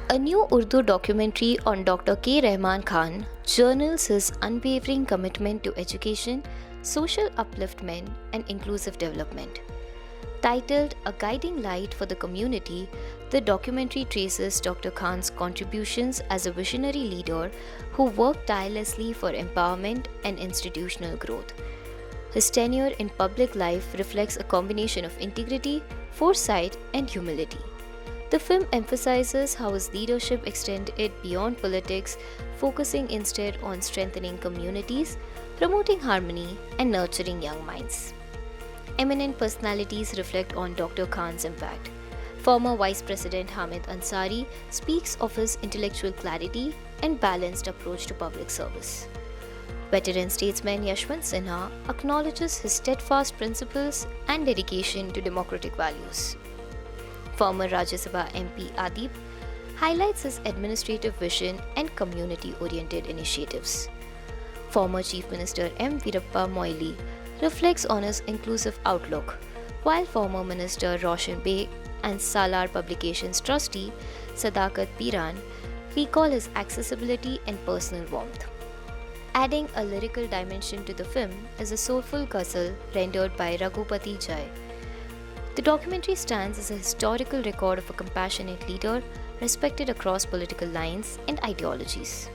A new Urdu documentary on Dr. K Rahman Khan journals his unwavering commitment to education, social upliftment, and inclusive development. Titled A Guiding Light for the Community, the documentary traces Dr. Khan's contributions as a visionary leader who worked tirelessly for empowerment and institutional growth. His tenure in public life reflects a combination of integrity, foresight, and humility. The film emphasizes how his leadership extended beyond politics, focusing instead on strengthening communities, promoting harmony, and nurturing young minds. Eminent personalities reflect on Dr. Khan's impact. Former Vice President Hamid Ansari speaks of his intellectual clarity and balanced approach to public service. Veteran statesman Yashwant Sinha acknowledges his steadfast principles and dedication to democratic values. Former Rajya Sabha MP Adib highlights his administrative vision and community-oriented initiatives. Former Chief Minister M. Veerappa Moily reflects on his inclusive outlook, while former Minister Roshan Beg and Salar Publications trustee Sadakat Piran recall his accessibility and personal warmth. Adding a lyrical dimension to the film is a soulful ghazal rendered by Raghupati Jai. The documentary stands as a historical record of a compassionate leader respected across political lines and ideologies.